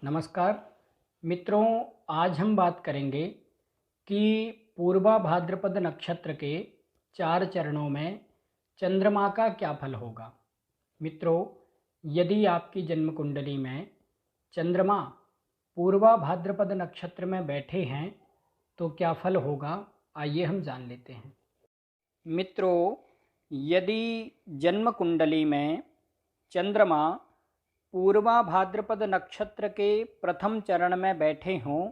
नमस्कार मित्रों, आज हम बात करेंगे कि पूर्वा भाद्रपद नक्षत्र के 4 चरणों में चंद्रमा का क्या फल होगा। मित्रों, यदि आपकी जन्म कुंडली में चंद्रमा पूर्वा भाद्रपद नक्षत्र में बैठे हैं तो क्या फल होगा, आइए हम जान लेते हैं। मित्रों, यदि जन्म कुंडली में चंद्रमा पूर्वा भाद्रपद नक्षत्र के प्रथम चरण में बैठे हों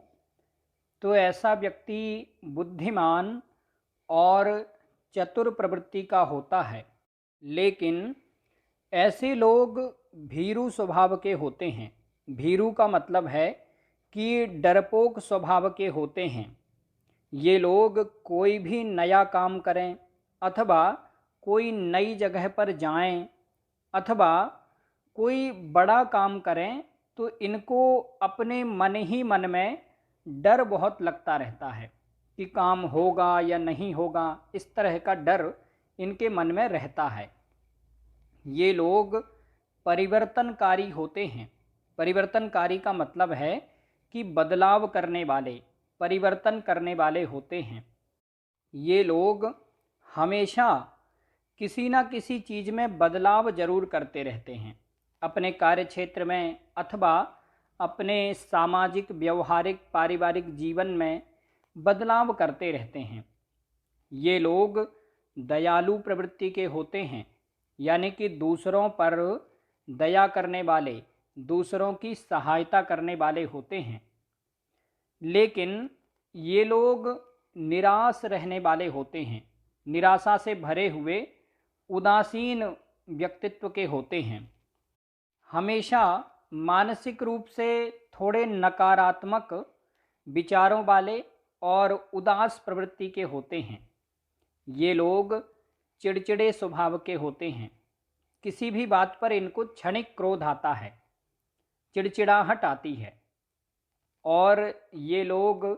तो ऐसा व्यक्ति बुद्धिमान और चतुर प्रवृत्ति का होता है, लेकिन ऐसे लोग भीरू स्वभाव के होते हैं। भीरू का मतलब है कि डरपोक स्वभाव के होते हैं। ये लोग कोई भी नया काम करें अथवा कोई नई जगह पर जाएं अथवा कोई बड़ा काम करें तो इनको अपने मन ही मन में डर बहुत लगता रहता है कि काम होगा या नहीं होगा। इस तरह का डर इनके मन में रहता है। ये लोग परिवर्तनकारी होते हैं। परिवर्तनकारी का मतलब है कि बदलाव करने वाले, परिवर्तन करने वाले होते हैं। ये लोग हमेशा किसी न किसी चीज़ में बदलाव जरूर करते रहते हैं। अपने कार्य क्षेत्र में अथवा अपने सामाजिक, व्यवहारिक, पारिवारिक जीवन में बदलाव करते रहते हैं। ये लोग दयालु प्रवृत्ति के होते हैं, यानी कि दूसरों पर दया करने वाले, दूसरों की सहायता करने वाले होते हैं। लेकिन ये लोग निराश रहने वाले होते हैं। निराशा से भरे हुए उदासीन व्यक्तित्व के होते हैं। हमेशा मानसिक रूप से थोड़े नकारात्मक विचारों वाले और उदास प्रवृत्ति के होते हैं। ये लोग चिड़चिड़े स्वभाव के होते हैं। किसी भी बात पर इनको क्षणिक क्रोध आता है, चिड़चिड़ाहट आती है और ये लोग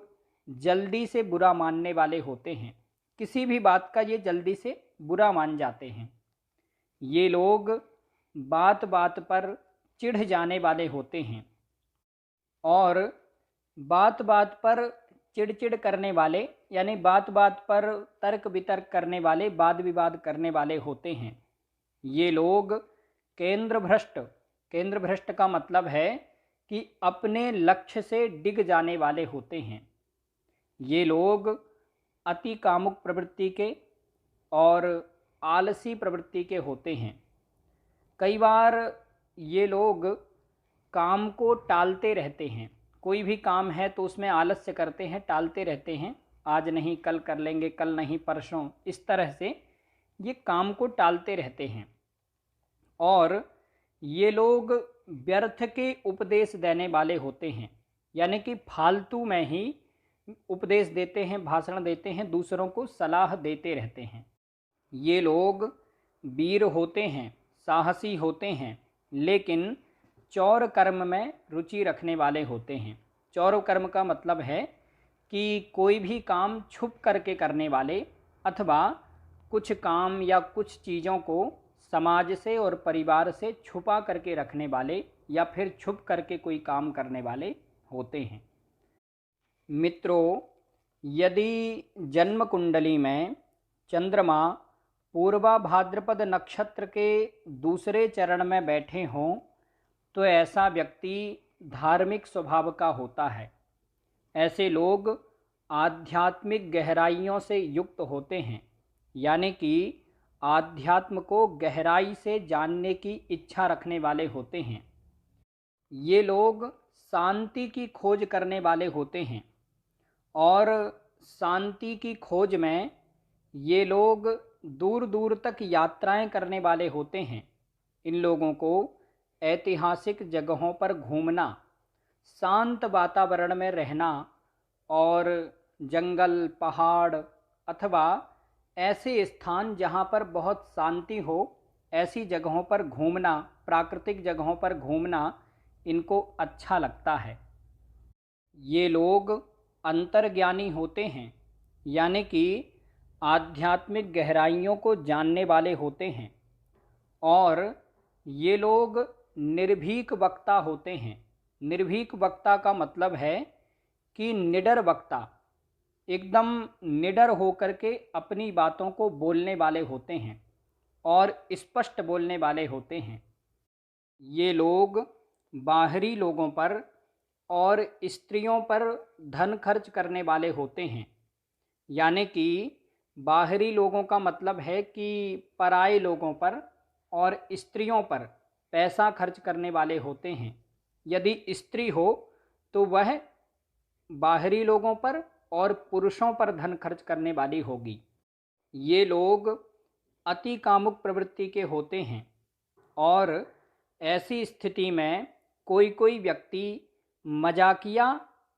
जल्दी से बुरा मानने वाले होते हैं। किसी भी बात का ये जल्दी से बुरा मान जाते हैं। ये लोग बात बात पर चिढ़ जाने वाले होते हैं और बात बात पर चिड़चिड़ करने वाले, यानी बात बात पर तर्क वितर्क करने वाले, वाद विवाद करने वाले होते हैं। ये लोग केंद्र भ्रष्ट, केंद्र भ्रष्ट का मतलब है कि अपने लक्ष्य से डिग जाने वाले होते हैं। ये लोग अति कामुक प्रवृत्ति के और आलसी प्रवृत्ति के होते हैं। कई बार ये लोग काम को टालते रहते हैं। कोई भी काम है तो उसमें आलस्य करते हैं, टालते रहते हैं। आज नहीं कल कर लेंगे, कल नहीं परसों, इस तरह से ये काम को टालते रहते हैं। और ये लोग व्यर्थ के उपदेश देने वाले होते हैं, यानी कि फालतू में ही उपदेश देते हैं, भाषण देते हैं, दूसरों को सलाह देते रहते हैं। ये लोग वीर होते हैं, साहसी होते हैं, लेकिन चौर कर्म में रुचि रखने वाले होते हैं। चौर कर्म का मतलब है कि कोई भी काम छुप करके करने वाले अथवा कुछ काम या कुछ चीज़ों को समाज से और परिवार से छुपा करके रखने वाले या फिर छुप करके कोई काम करने वाले होते हैं। मित्रों, यदि जन्म कुंडली में चंद्रमा पूर्वा भाद्रपद नक्षत्र के दूसरे चरण में बैठे हों तो ऐसा व्यक्ति धार्मिक स्वभाव का होता है। ऐसे लोग आध्यात्मिक गहराइयों से युक्त होते हैं, यानी कि आध्यात्म को गहराई से जानने की इच्छा रखने वाले होते हैं। ये लोग शांति की खोज करने वाले होते हैं और शांति की खोज में ये लोग दूर दूर तक यात्राएं करने वाले होते हैं। इन लोगों को ऐतिहासिक जगहों पर घूमना, शांत वातावरण में रहना और जंगल, पहाड़ अथवा ऐसे स्थान जहाँ पर बहुत शांति हो, ऐसी जगहों पर घूमना, प्राकृतिक जगहों पर घूमना इनको अच्छा लगता है। ये लोग अंतर्ज्ञानी होते हैं, यानी कि आध्यात्मिक गहराइयों को जानने वाले होते हैं और ये लोग निर्भीक वक्ता होते हैं, निर्भीक वक्ता का मतलब है कि निडर वक्ता, एकदम निडर होकर के अपनी बातों को बोलने वाले होते हैं और स्पष्ट बोलने वाले होते हैं। ये लोग बाहरी लोगों पर और स्त्रियों पर धन खर्च करने वाले होते हैं। यानी कि बाहरी लोगों का मतलब है कि पराये लोगों पर और स्त्रियों पर पैसा खर्च करने वाले होते हैं। यदि स्त्री हो तो वह बाहरी लोगों पर और पुरुषों पर धन खर्च करने वाली होगी। ये लोग अति कामुक प्रवृत्ति के होते हैं और ऐसी स्थिति में कोई कोई व्यक्ति मजाकिया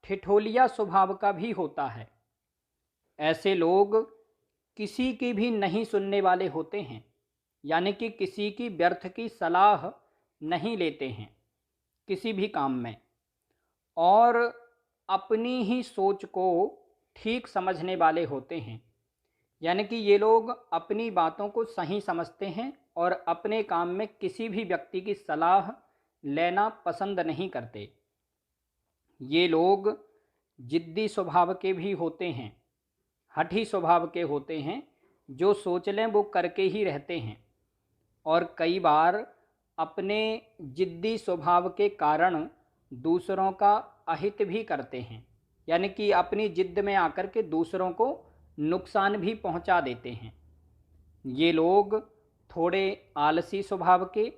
ठिठोलिया स्वभाव का भी होता है। ऐसे लोग किसी की भी नहीं सुनने वाले होते हैं, यानी कि किसी की व्यर्थ की सलाह नहीं लेते हैं किसी भी काम में, और अपनी ही सोच को ठीक समझने वाले होते हैं। यानी कि ये लोग अपनी बातों को सही समझते हैं और अपने काम में किसी भी व्यक्ति की सलाह लेना पसंद नहीं करते। ये लोग जिद्दी स्वभाव के भी होते हैं, हठी स्वभाव के होते हैं, जो सोच लें वो करके ही रहते हैं और कई बार अपने जिद्दी स्वभाव के कारण दूसरों का अहित भी करते हैं। यानी कि अपनी जिद्द में आकर के दूसरों को नुकसान भी पहुंचा देते हैं। ये लोग थोड़े आलसी स्वभाव के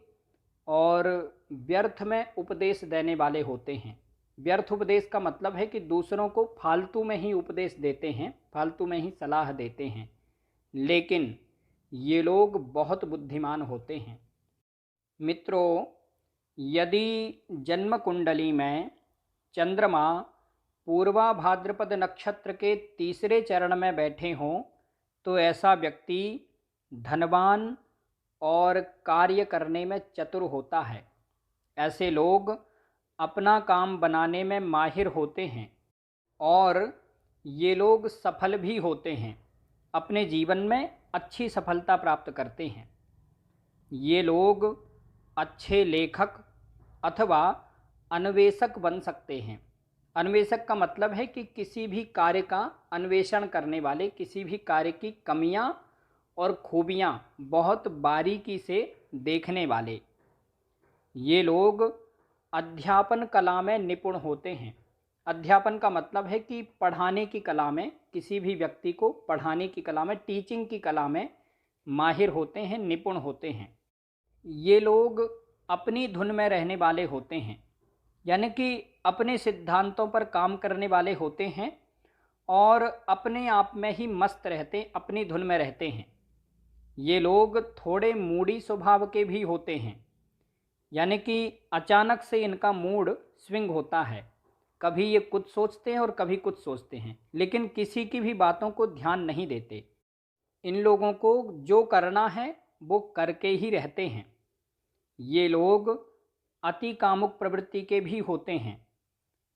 और व्यर्थ में उपदेश देने वाले होते हैं। व्यर्थ उपदेश का मतलब है कि दूसरों को फालतू में ही उपदेश देते हैं, फालतू में ही सलाह देते हैं। लेकिन ये लोग बहुत बुद्धिमान होते हैं। मित्रों, यदि जन्म कुंडली में चंद्रमा पूर्वा भाद्रपद नक्षत्र के तीसरे चरण में बैठे हों तो ऐसा व्यक्ति धनवान और कार्य करने में चतुर होता है। ऐसे लोग अपना काम बनाने में माहिर होते हैं और ये लोग सफल भी होते हैं, अपने जीवन में अच्छी सफलता प्राप्त करते हैं। ये लोग अच्छे लेखक अथवा अन्वेषक बन सकते हैं। अन्वेषक का मतलब है कि किसी भी कार्य का अन्वेषण करने वाले, किसी भी कार्य की कमियां और खूबियां बहुत बारीकी से देखने वाले। ये लोग अध्यापन कला में निपुण होते हैं। अध्यापन का मतलब है कि पढ़ाने की कला में, किसी भी व्यक्ति को पढ़ाने की कला में, टीचिंग की कला में माहिर होते हैं, निपुण होते हैं। ये लोग अपनी धुन में रहने वाले होते हैं, यानी कि अपने सिद्धांतों पर काम करने वाले होते हैं और अपने आप में ही मस्त रहते, अपनी धुन में रहते हैं। ये लोग थोड़े मूडी स्वभाव के भी होते हैं, यानी कि अचानक से इनका मूड स्विंग होता है। कभी ये कुछ सोचते हैं और कभी कुछ सोचते हैं, लेकिन किसी की भी बातों को ध्यान नहीं देते। इन लोगों को जो करना है वो करके ही रहते हैं। ये लोग अति कामुक प्रवृत्ति के भी होते हैं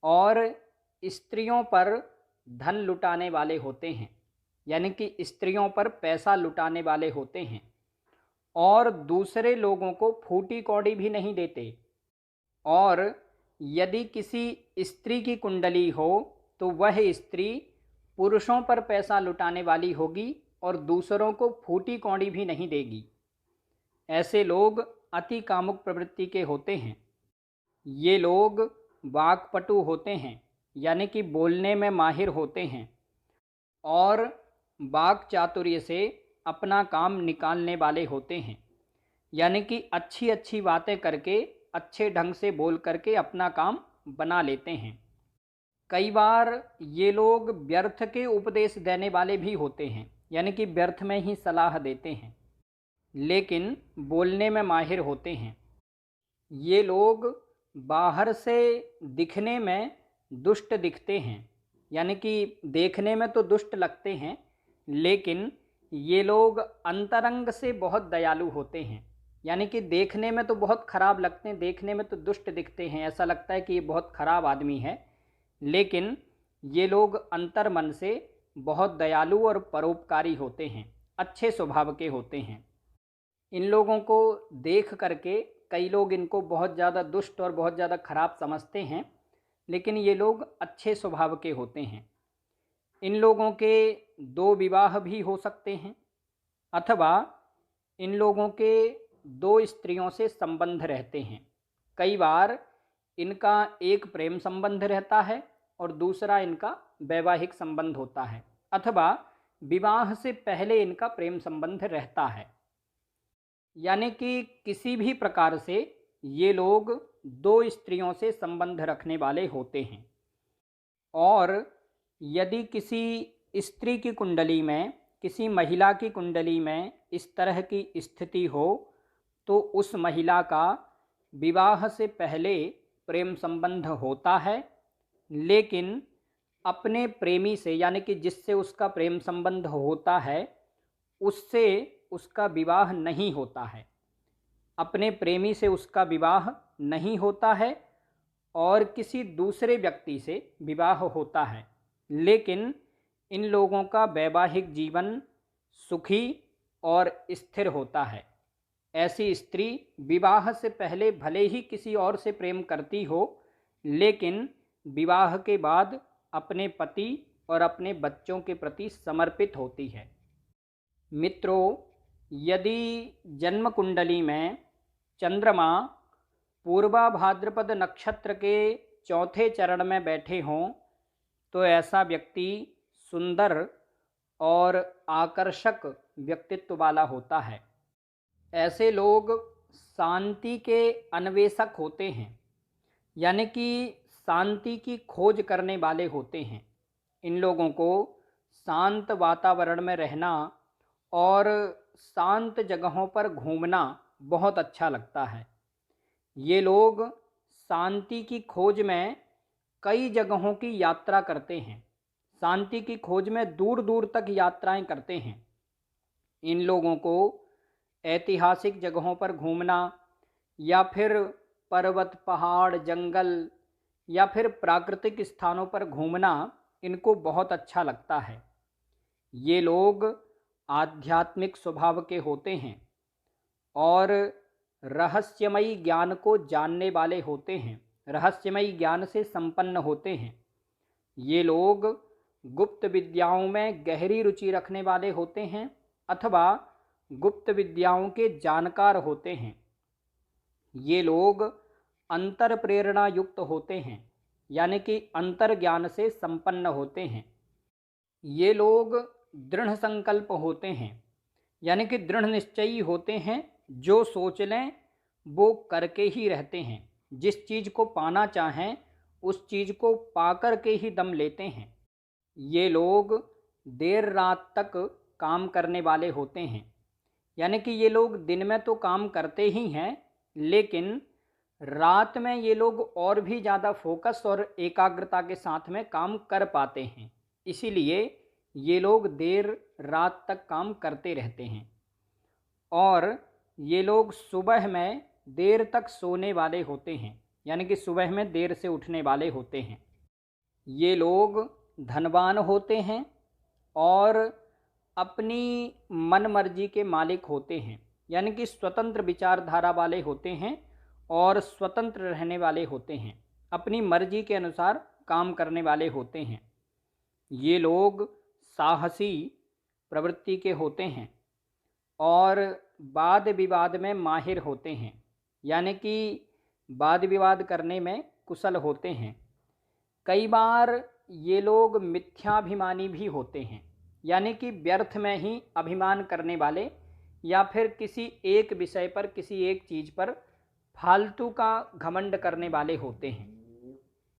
और स्त्रियों पर धन लुटाने वाले होते हैं, यानी कि स्त्रियों पर पैसा लुटाने वाले होते हैं और दूसरे लोगों को फूटी कौड़ी भी नहीं देते। और यदि किसी स्त्री की कुंडली हो तो वह स्त्री पुरुषों पर पैसा लुटाने वाली होगी और दूसरों को फूटी कौड़ी भी नहीं देगी। ऐसे लोग अति कामुक प्रवृत्ति के होते हैं। ये लोग वाक्पटु होते हैं, यानी कि बोलने में माहिर होते हैं और वाक चातुर्य से अपना काम निकालने वाले होते हैं, यानी कि अच्छी अच्छी बातें करके, अच्छे ढंग से बोल करके अपना काम बना लेते हैं। कई बार ये लोग व्यर्थ के उपदेश देने वाले भी होते हैं, यानी कि व्यर्थ में ही सलाह देते हैं, लेकिन बोलने में माहिर होते हैं। ये लोग बाहर से दिखने में दुष्ट दिखते हैं, यानी कि देखने में तो दुष्ट लगते हैं, लेकिन ये लोग अंतरंग से बहुत दयालु होते हैं। यानी कि देखने में तो बहुत खराब लगते हैं, देखने में तो दुष्ट दिखते हैं, ऐसा लगता है कि ये बहुत खराब आदमी है, लेकिन ये लोग अंतर मन से बहुत दयालु और परोपकारी होते हैं, अच्छे स्वभाव के होते हैं। इन लोगों को देख करके कई लोग इनको बहुत ज़्यादा दुष्ट और बहुत ज़्यादा खराब समझते हैं, लेकिन ये लोग अच्छे स्वभाव के होते हैं। इन लोगों के 2 विवाह भी हो सकते हैं, अथवा इन लोगों के 2 स्त्रियों से संबंध रहते हैं। कई बार इनका एक प्रेम संबंध रहता है और दूसरा इनका वैवाहिक संबंध होता है, अथवा विवाह से पहले इनका प्रेम संबंध रहता है। यानी कि किसी भी प्रकार से ये लोग 2 स्त्रियों से संबंध रखने वाले होते हैं। और यदि किसी स्त्री की कुंडली में, किसी महिला की कुंडली में इस तरह की स्थिति हो, तो उस महिला का विवाह से पहले प्रेम संबंध होता है, लेकिन अपने प्रेमी से, यानी कि जिससे उसका प्रेम संबंध होता है, उससे उसका विवाह नहीं होता है। अपने प्रेमी से उसका विवाह नहीं होता है और किसी दूसरे व्यक्ति से विवाह होता है, लेकिन इन लोगों का वैवाहिक जीवन सुखी और स्थिर होता है। ऐसी स्त्री विवाह से पहले भले ही किसी और से प्रेम करती हो, लेकिन विवाह के बाद अपने पति और अपने बच्चों के प्रति समर्पित होती है। मित्रों, यदि जन्म कुंडली में चंद्रमा पूर्वा भाद्रपद नक्षत्र के 4थे चरण में बैठे हों, तो ऐसा व्यक्ति सुंदर और आकर्षक व्यक्तित्व वाला होता है। ऐसे लोग शांति के अन्वेषक होते हैं, यानी कि शांति की खोज करने वाले होते हैं। इन लोगों को शांत वातावरण में रहना और शांत जगहों पर घूमना बहुत अच्छा लगता है। ये लोग शांति की खोज में कई जगहों की यात्रा करते हैं, शांति की खोज में दूर दूर तक यात्राएं करते हैं। इन लोगों को ऐतिहासिक जगहों पर घूमना या फिर पर्वत, पहाड़, जंगल या फिर प्राकृतिक स्थानों पर घूमना इनको बहुत अच्छा लगता है। ये लोग आध्यात्मिक स्वभाव के होते हैं और रहस्यमयी ज्ञान को जानने वाले होते हैं, रहस्यमयी ज्ञान से संपन्न होते हैं। ये लोग गुप्त विद्याओं में गहरी रुचि रखने वाले होते हैं अथवा गुप्त विद्याओं के जानकार होते हैं। ये लोग अंतर प्रेरणा युक्त होते हैं, यानी कि अंतर ज्ञान से संपन्न होते हैं। ये लोग दृढ़ संकल्प होते हैं, यानी कि दृढ़ निश्चयी होते हैं। जो सोच लें वो करके ही रहते हैं। जिस चीज़ को पाना चाहें उस चीज़ को पाकर के ही दम लेते हैं। ये लोग देर रात तक काम करने वाले होते हैं, यानी कि ये लोग दिन में तो काम करते ही हैं, लेकिन रात में ये लोग और भी ज़्यादा फोकस और एकाग्रता के साथ में काम कर पाते हैं। इसीलिए ये लोग देर रात तक काम करते रहते हैं। और ये लोग सुबह में देर तक सोने वाले होते हैं, यानी कि सुबह में देर से उठने वाले होते हैं। ये लोग धनवान होते हैं और अपनी मन मर्जी के मालिक होते हैं, यानी कि स्वतंत्र विचारधारा वाले होते हैं और स्वतंत्र रहने वाले होते हैं, अपनी मर्जी के अनुसार काम करने वाले होते हैं। ये लोग साहसी प्रवृत्ति के होते हैं और वाद विवाद में माहिर होते हैं, यानी कि वाद विवाद करने में कुशल होते हैं। कई बार ये लोग मिथ्याभिमानी भी होते हैं, यानी कि व्यर्थ में ही अभिमान करने वाले या फिर किसी एक विषय पर, किसी एक चीज़ पर फालतू का घमंड करने वाले होते हैं।